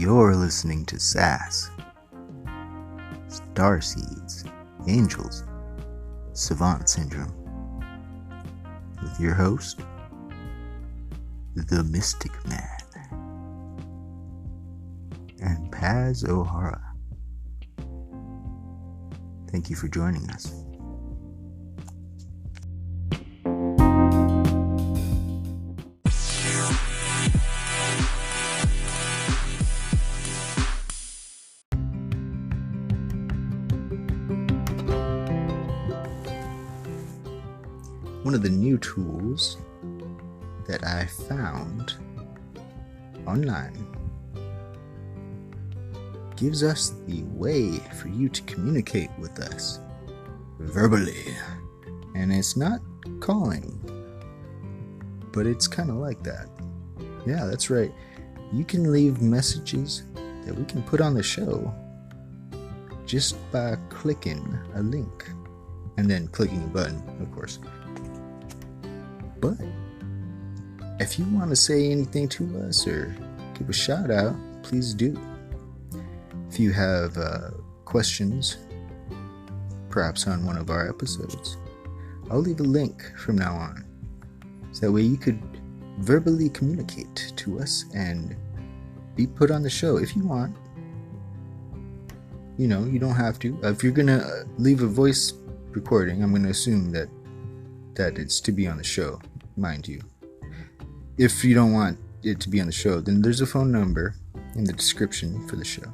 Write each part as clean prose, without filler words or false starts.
You're listening to SAS, Starseeds, Angels, Savant Syndrome, with your host, the Mystic Man, and Paz O'Hara. Thank you for joining us. One of the new tools that I found online gives us the way for you to communicate with us verbally. And it's not calling, but it's kind of like that. Yeah, that's right. You can leave messages that we can put on the show just by clicking a link and then clicking a button, of course. But if you want to say anything to us or give a shout out, please do. If you have questions, perhaps on one of our episodes, I'll leave a link from now on. So that way you could verbally communicate to us and be put on the show if you want. You know, you don't have to. If you're going to leave a voice recording, I'm going to assume that it's to be on the show, mind you. If you don't want it to be on the show, then there's a phone number in the description for the show.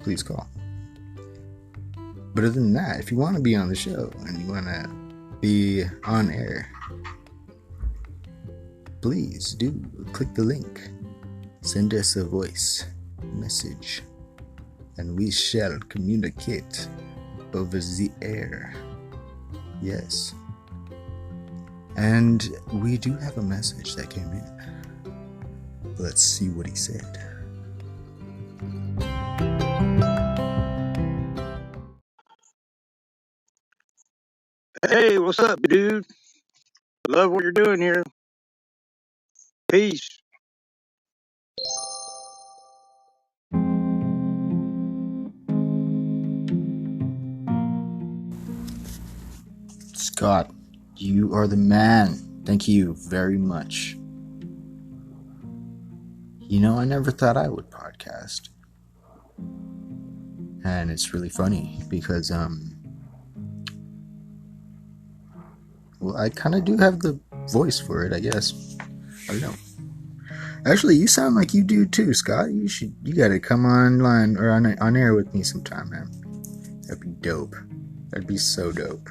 Please call. But other than that, if you want to be on the show and you want to be on air, please do click the link. Send us a voice message and we shall communicate over the air. Yes. And we do have a message that came in. Let's see what he said. Hey, what's up, dude? Love what you're doing here. Peace. Scott, you are the man. Thank you very much. You know, I never thought I would podcast. And it's really funny because, well, I kind of do have the voice for it, I guess. I don't know. Actually, you sound like you do too, Scott. You gotta come online or on air with me sometime, man. That'd be dope. That'd be so dope.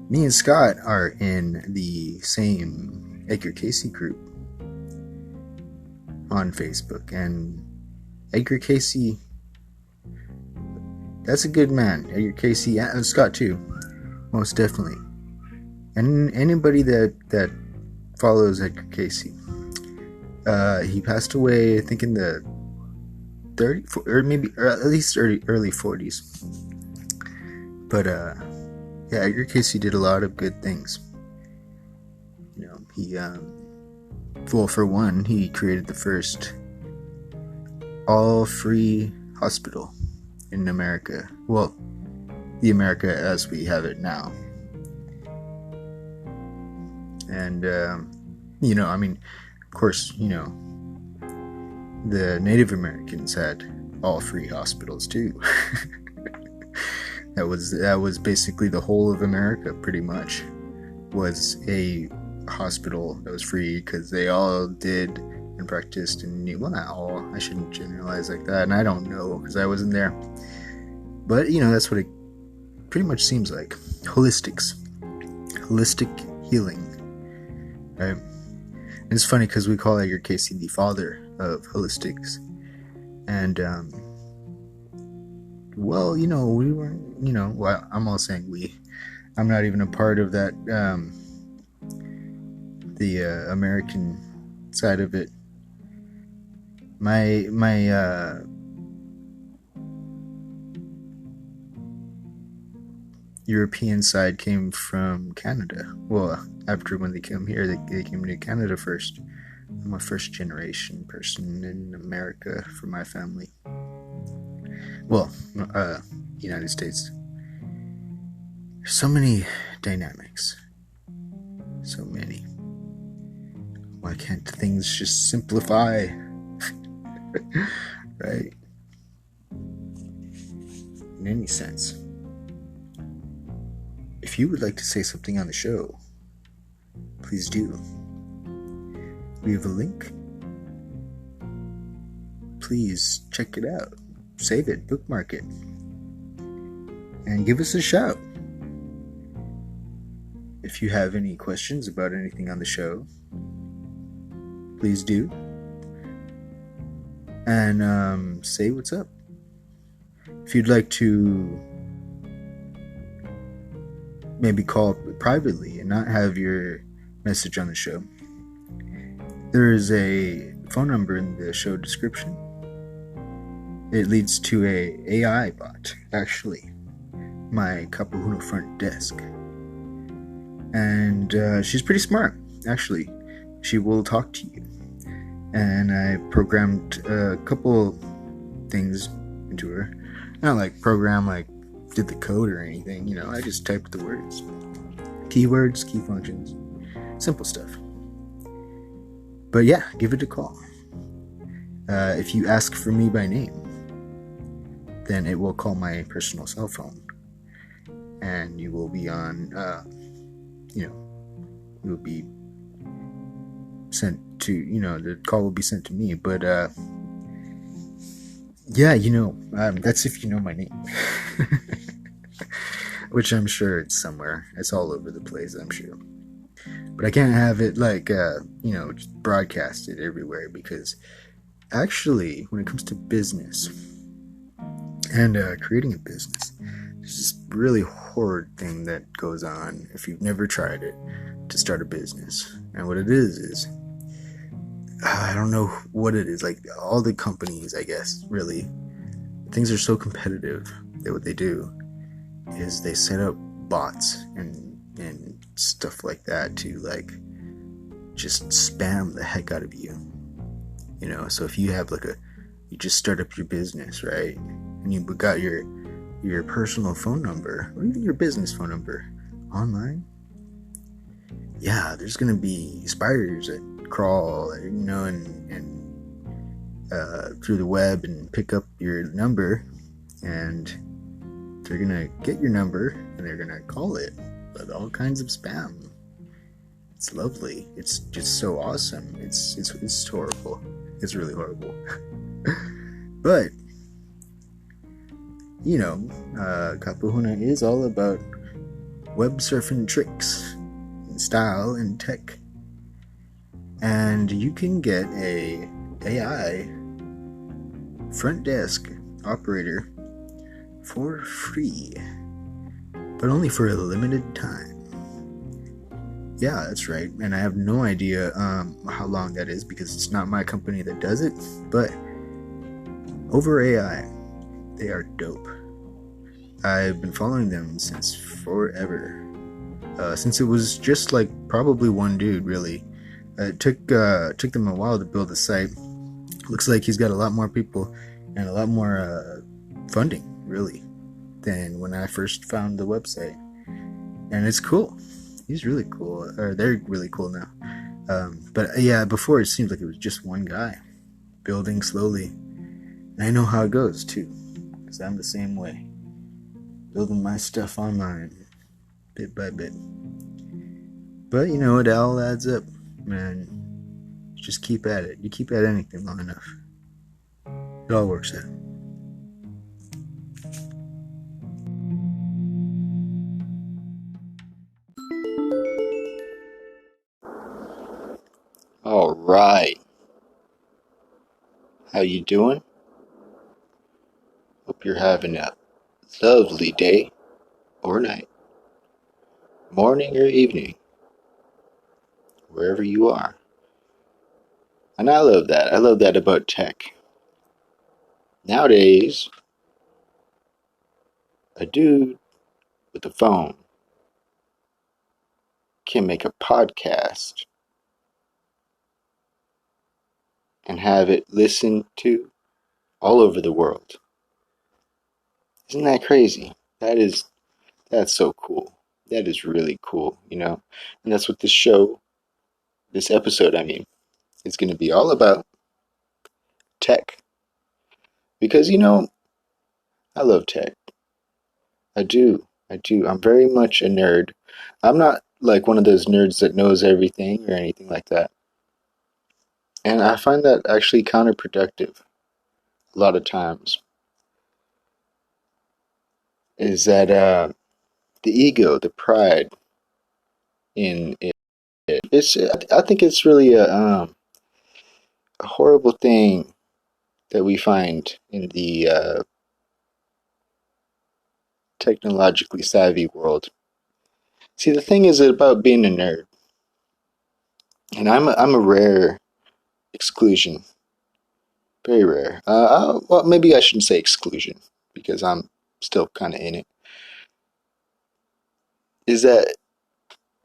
Me and Scott are in the same Edgar Casey group on Facebook, and Edgar Casey, that's a good man. Edgar Casey, and Scott too, most definitely. And anybody that follows Edgar Casey, he passed away, I think in the 30 or at least early 40s. But yeah, Edgar Casey did a lot of good things. You know, he well, for one, he created the first all-free hospital in America. Well, the America as we have it now. And, you know, I mean, of course, you know, the Native Americans had all-free hospitals too. That was basically the whole of America, pretty much, was a hospital that was free because they all did and practiced and knew. Well, not all. I shouldn't generalize like that, and I don't know because I wasn't there. But you know, that's what it pretty much seems like. Holistic healing, right? And it's funny because we call Edgar Casey the father of holistics, and well, you know, we weren't, you know, well, I'm all saying we. I'm not even a part of that, the American side of it. My European side came from Canada. Well, after when they came here, they came to Canada first. I'm a first generation person in America for my family. Well, United States. There's so many dynamics. So many. Why can't things just simplify? Right? In any sense. If you would like to say something on the show, please do. We have a link. Please check it out. Save it, bookmark it, and give us a shout. If you have any questions about anything on the show, please do. And say what's up. If you'd like to maybe call privately and not have your message on the show, there is a phone number in the show description. It leads to a AI bot, actually, my Kapahuna front desk. And she's pretty smart, actually. She will talk to you. And I programmed a couple things into her. Not like program, like did the code or anything, you know, I just typed the words. Keywords, key functions, simple stuff. But yeah, give it a call. If you ask for me by name, then it will call my personal cell phone. And you will be on, you will be sent to, the call will be sent to me. But, yeah, that's if you know my name. Which I'm sure it's somewhere. It's all over the place, I'm sure. But I can't have it just broadcasted everywhere, because actually, when it comes to business and creating a business, there's this really horrid thing that goes on if you've never tried it, to start a business. And what it is I don't know what it is. Like all the companies, I guess, really, things are so competitive that what they do is they set up bots and stuff like that to like just spam the heck out of you. So if you have you just start up your business, right? And you got your personal phone number or even your business phone number online. Yeah, there's gonna be spiders that crawl, and through the web and pick up your number, and they're gonna get your number and they're gonna call it with all kinds of spam. It's lovely. It's just so awesome. It's horrible. It's really horrible. But Kapahuna is all about web surfing tricks and style and tech. And you can get a AI front desk operator for free, but only for a limited time. Yeah, that's right. And I have no idea how long that is, because it's not my company that does it. But over AI, they are dope. I've been following them since forever. Since it was just like probably one dude, really. It took them a while to build the site. Looks like he's got a lot more people and a lot more funding, really, than when I first found the website. And it's cool. He's really cool. Or they're really cool now. But yeah, before it seemed like it was just one guy building slowly. And I know how it goes too, because I'm the same way. Building my stuff online, bit by bit. But it all adds up, man. Just keep at it. You keep at anything long enough, it all works out. All right. How you doing? Hope you're having a lovely day or night, morning or evening, wherever you are. And I love that. I love that about tech. Nowadays, a dude with a phone can make a podcast and have it listened to all over the world. Isn't that crazy? That's so cool. That is really cool, you know? And that's what this episode, is going to be all about tech. Because, I love tech. I do. I do. I'm very much a nerd. I'm not like one of those nerds that knows everything or anything like that. And I find that actually counterproductive a lot of times. Is that the ego, the pride in it? I think it's really a horrible thing that we find in the technologically savvy world. See, the thing is about being a nerd, and I'm a rare exclusion, very rare. Well, maybe I shouldn't say exclusion because I'm still kind of in it. Is that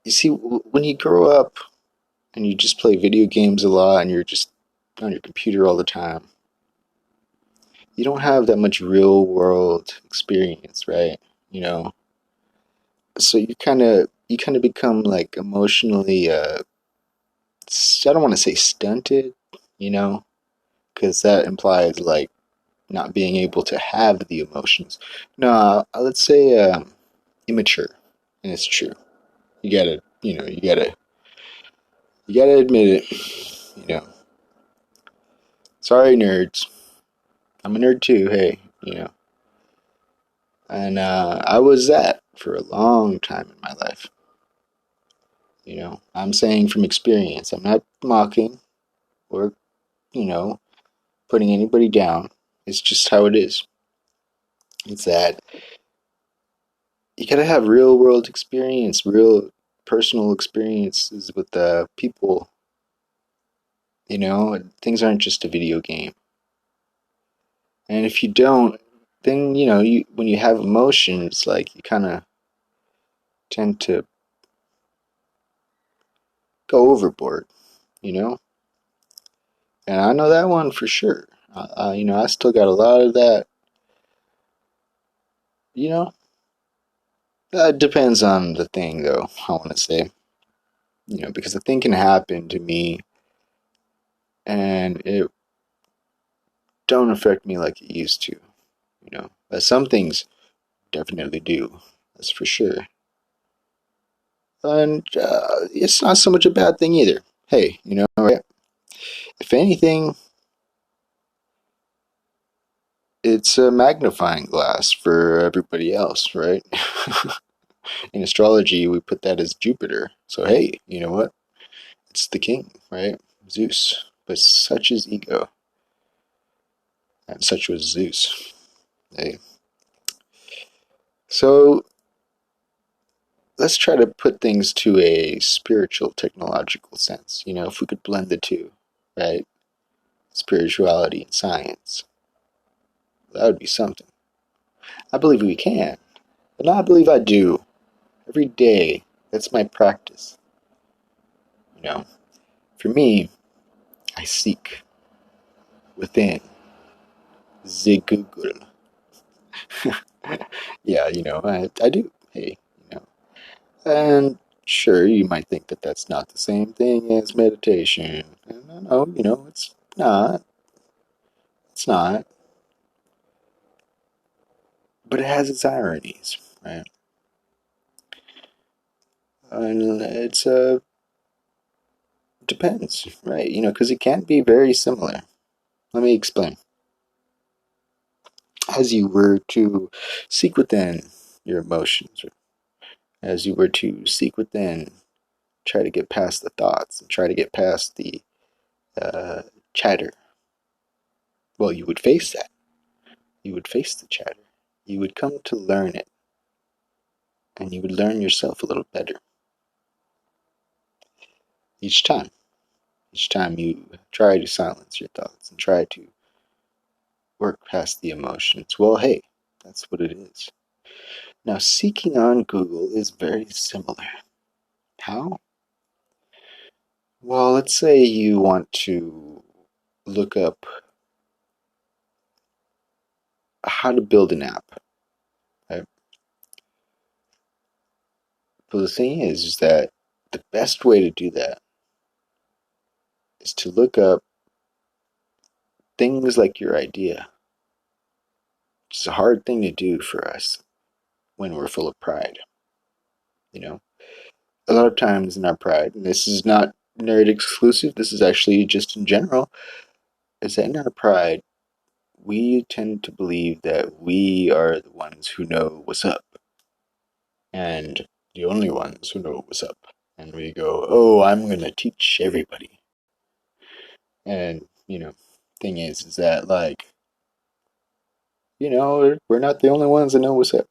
you see when you grow up and you just play video games a lot and you're just on your computer all the time, you don't have that much real world experience, right? You know, so you kind of become like emotionally I don't want to say stunted, you know, because that implies like not being able to have the emotions. No, let's say immature, and it's true. You gotta admit it. You know, sorry, nerds. I'm a nerd too. Hey, and I was that for a long time in my life. I'm saying from experience. I'm not mocking or you know putting anybody down. It's just how it is. It's that you gotta have real world experience, real personal experiences with the people. Things aren't just a video game. And if you don't, then you when you have emotions, like you kind of tend to go overboard. You know, and I know that one for sure. I still got a lot of that. You know, it depends on the thing, though. I want to say, because the thing can happen to me, and it don't affect me like it used to. But some things definitely do. That's for sure. And it's not so much a bad thing either. Hey, right? If anything, it's a magnifying glass for everybody else, right? In astrology, we put that as Jupiter. So hey, you know what? It's the king, right? Zeus. But such is ego, and such was Zeus. Hey. So let's try to put things to a spiritual, technological sense. If we could blend the two, right? Spirituality and science. That would be something. I believe we can. And I believe I do. Every day. That's my practice. You know. For me, I seek within the Google. Yeah, I do. Hey, And sure, you might think that that's not the same thing as meditation. And no, it's not. It's not. But it has its ironies, right? And it's depends, right? Because it can be very similar. Let me explain. As you were to seek within your emotions, as you were to seek within, try to get past the thoughts and try to get past the uh, chatter. Well, you would face that. You would face the chatter. You would come to learn it, and you would learn yourself a little better each time. Each time you try to silence your thoughts and try to work past the emotions. Well, hey, that's what it is. Now, seeking on Google is very similar. How? Well, let's say you want to. look up how to build an app. Right? But the thing is that the best way to do that is to look up things like your idea. It's a hard thing to do for us when we're full of pride. You know, a lot of times in our pride, and this is not nerd exclusive, this is actually just in general, is that in our pride, we tend to believe that we are the ones who know what's up and the only ones who know what's up. And we go, oh, I'm going to teach everybody. And, thing is that, like, we're not the only ones that know what's up.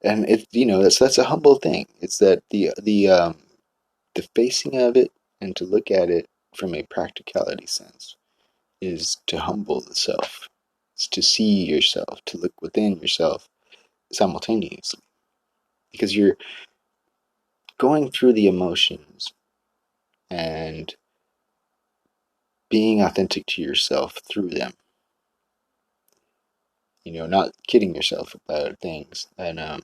And that's a humble thing. It's that the facing of it and to look at it from a practicality sense is to humble the self. It's to see yourself, to look within yourself simultaneously. Because you're going through the emotions and being authentic to yourself through them. Not kidding yourself about things. And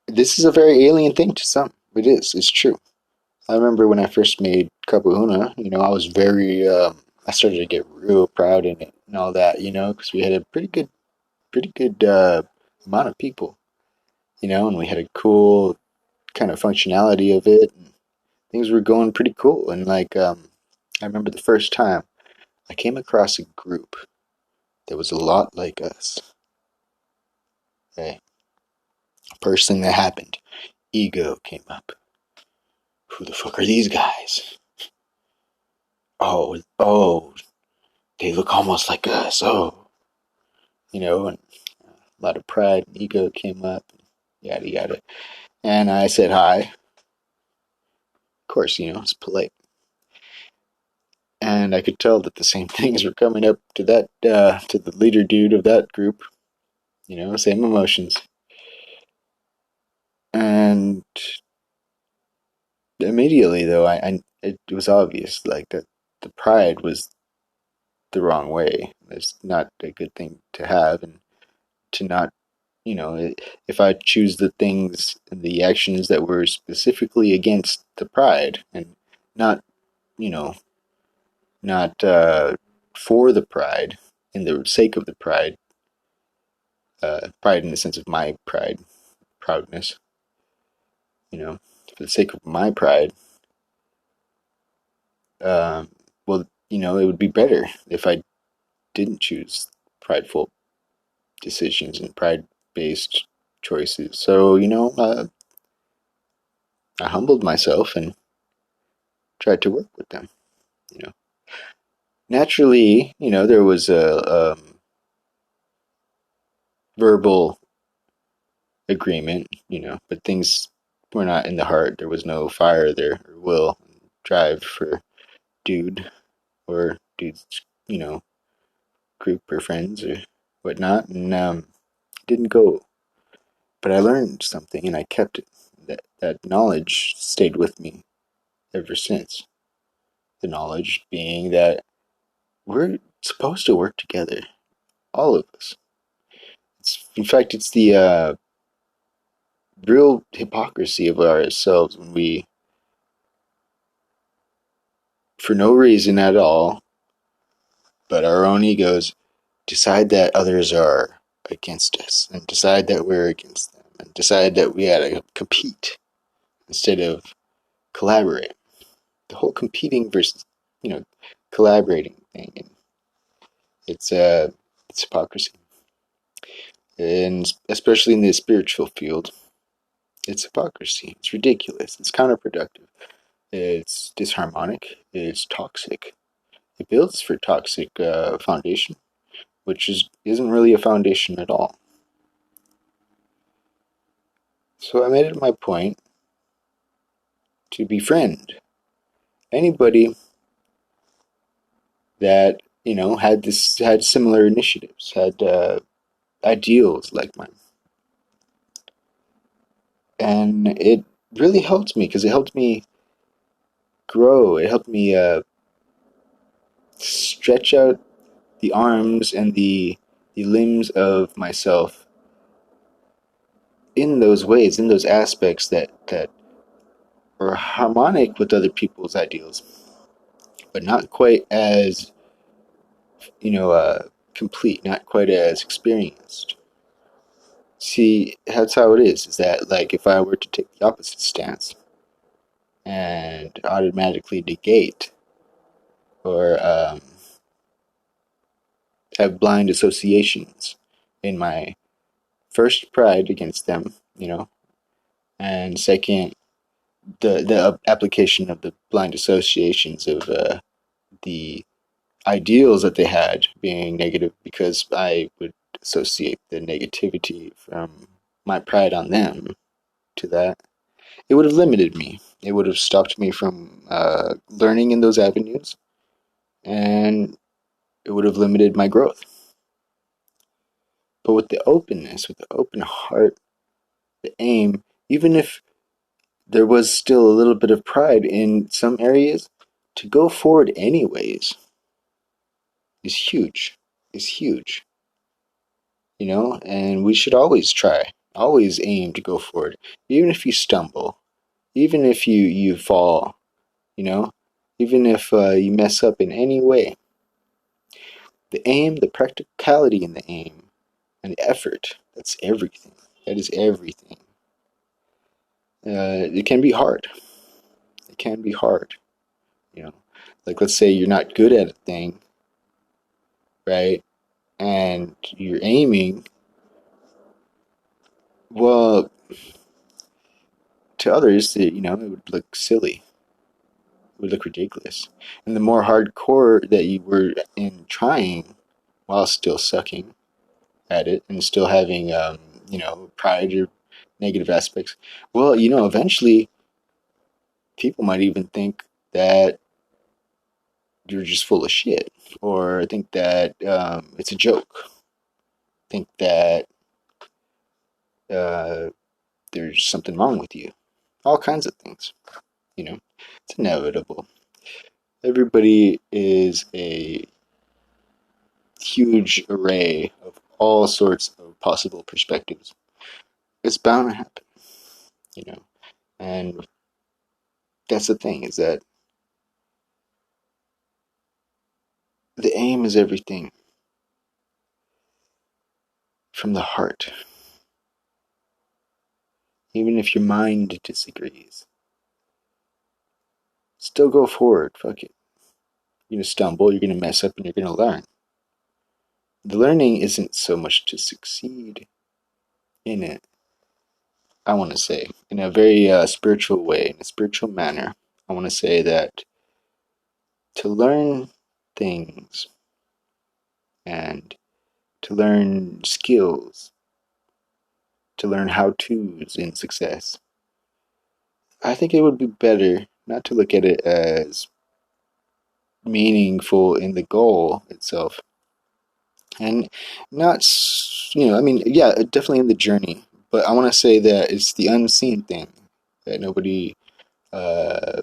this is a very alien thing to some. It is. It's true. I remember when I first made Kapuhuna, I was I started to get real proud in it and all that, because we had a pretty good amount of people, and we had a cool kind of functionality of it, and things were going pretty cool. And like, I remember the first time I came across a group that was a lot like us. Okay, first thing that happened, ego came up. Who the fuck are these guys? Oh, they look almost like us. Oh, and a lot of pride and ego came up, yada yada. And I said hi. Of course, it's polite. And I could tell that the same things were coming up to to the leader dude of that group. Same emotions. And immediately, though, it was obvious, like, that the pride was the wrong way. It's not a good thing to have, and to not, if I choose the things and the actions that were specifically against the pride and not, you know, not for the pride, in the sake of the pride, pride in the sense of my pride, proudness, for the sake of my pride, well, it would be better if I didn't choose prideful decisions and pride based choices. So, I humbled myself and tried to work with them. You know, naturally, there was a verbal agreement, but things were not in the heart. There was no fire there or will, drive for dude or dude's, you know, group or friends or whatnot, and didn't go. But I learned something and I kept it. That knowledge stayed with me ever since. The knowledge being that we're supposed to work together, all of us. In fact, it's the real hypocrisy of ourselves when we, for no reason at all, but our own egos, decide that others are against us and decide that we're against them and decide that we had to compete instead of collaborate. The whole competing versus, you know, collaborating thing, and it's hypocrisy, and especially in the spiritual field, it's hypocrisy. It's ridiculous. It's counterproductive. It's disharmonic. It's toxic. It builds for toxic foundation, which isn't really a foundation at all. So I made it my point to befriend anybody that had similar initiatives, had ideals like mine, and it really helped me because it helped me grow. It helped me stretch out the arms and the limbs of myself in those ways, in those aspects that are harmonic with other people's ideals, but not quite as, you know, complete, not quite as experienced. See, that's how it is that, like, if I were to take the opposite stance and automatically negate or have blind associations in my first pride against them, you know, and second, the application of the blind associations of the ideals that they had being negative, because I would associate the negativity from my pride on them to that. It would have limited me. It would have stopped me from learning in those avenues, and it would have limited my growth. But with the openness, with the open heart, the aim, even if there was still a little bit of pride in some areas, to go forward anyways is huge. Is huge. You know, and we should always try, always aim to go forward, even if you stumble, even if you fall, you know, even if you mess up in any way. The aim, the practicality in the aim, and the effort, that's everything. That is everything. It can be hard. It can be hard, you know. Like, let's say you're not good at a thing, right? And you're aiming, well, to others, you know, it would look silly. It would look ridiculous. And the more hardcore that you were in trying while still sucking at it and still having, you know, pride or negative aspects, well, you know, eventually people might even think that you're just full of shit, or think that it's a joke, think that uh, there's something wrong with you. All kinds of things, you know. It's inevitable. Everybody is a huge array of all sorts of possible perspectives. It's bound to happen, you know. And that's the thing, is that the aim is everything from the heart. Even if your mind disagrees, still go forward. Fuck it. You're gonna stumble, you're gonna mess up, and you're gonna learn. The learning isn't so much to succeed in it, I want to say, in a very spiritual way, in a spiritual manner. I want to say that to learn things and to learn skills, to learn how to's in success, I think it would be better not to look at it as meaningful in the goal itself. And not, you know, I mean, yeah, definitely in the journey, but I want to say that it's the unseen thing that nobody uh,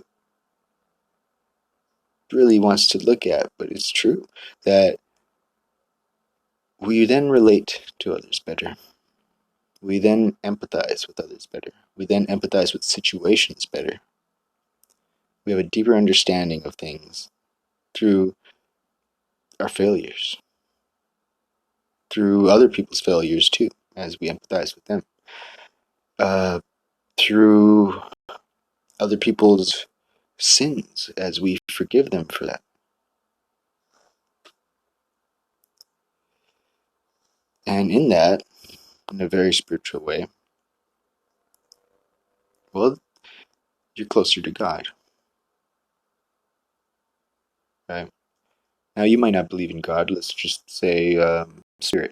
really wants to look at, but it's true that we then relate to others better. We then empathize with others better. We then empathize with situations better. We have a deeper understanding of things through our failures, through other people's failures too, as we empathize with them, uh, through other people's sins as we forgive them for that. And in that, in a very spiritual way, well, you're closer to God, right? Now, you might not believe in God. Let's just say spirit,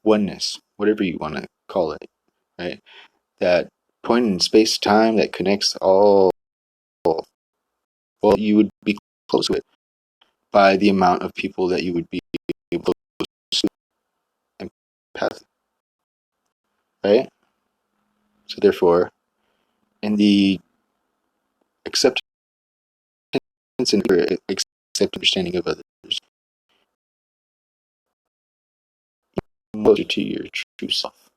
oneness, whatever you want to call it, right? That point in space time that connects all, well, you would be close to it by the amount of people that you would be able to empath, right? So therefore, in the acceptance and understanding of others, closer to your true self.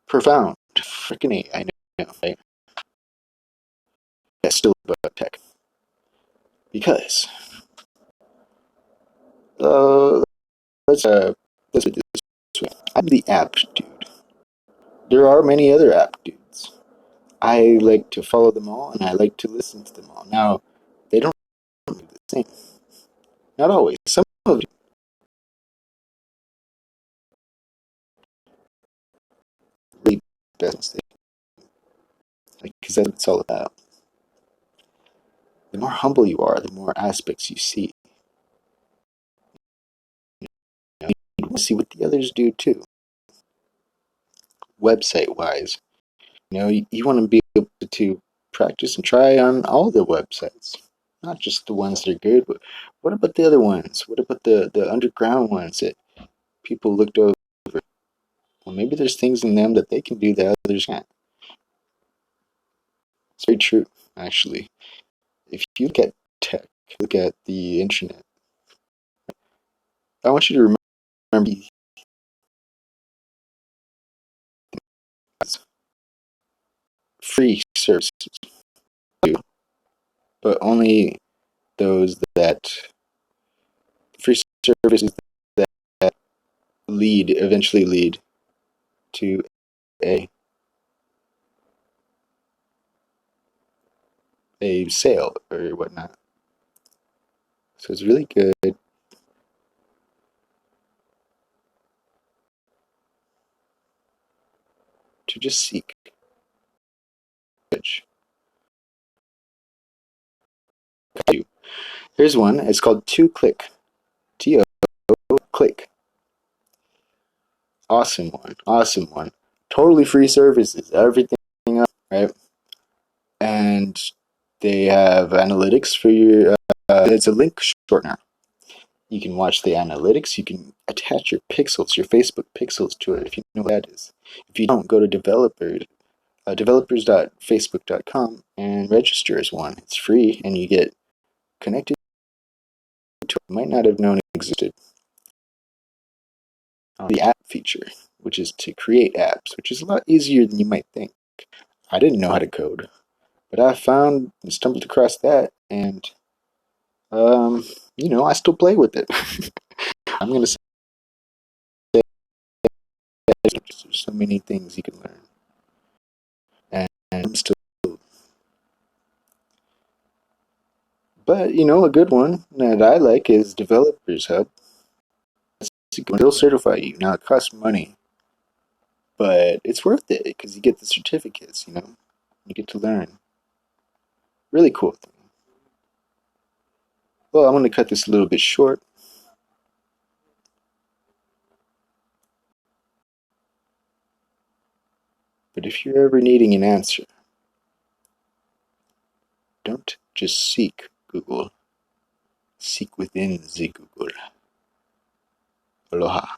Profound. Freaking A, I know, right? That's still about tech. Because, uh, let's put it this way. I'm the app dude. There are many other app dudes. I like to follow them all, and I like to listen to them all. Now, they don't do the same. Not always. Some of you really best mistake. Because that's what it's all about. The more humble you are, the more aspects you see. You want to see what the others do too. Website wise, you want to be able to practice and try on all the websites, not just the ones that are good, but what about the other ones? What about the underground ones that people looked over? Well, maybe there's things in them that they can do that others can't. It's very true, actually. If you look at tech, look at the internet, I want you to remember free services, but only those that free services that eventually lead to a sale or whatnot. So it's really good to just seek. Here's one. It's called 2Click. T-O click. Awesome one. Awesome one. Totally free services. Everything up, right? And they have analytics for your. It's a link shortener. You can watch the analytics. You can attach your pixels, your Facebook pixels to it if you know what that is. If you don't, go to developers.facebook.com and register as one. It's free and you get connected to it. You might not have known it existed. The app feature, which is to create apps, which is a lot easier than you might think. I didn't know how to code, but I found and stumbled across that, and I still play with it. I'm gonna say there's so many things you can learn, and I'm still. But a good one that I like is Developers Hub. They'll certify you. Now it costs money, but it's worth it because you get the certificates. You get to learn. Really cool thing. Well, I'm going to cut this a little bit short. But if you're ever needing an answer, don't just seek Google. Seek within the Google. Aloha.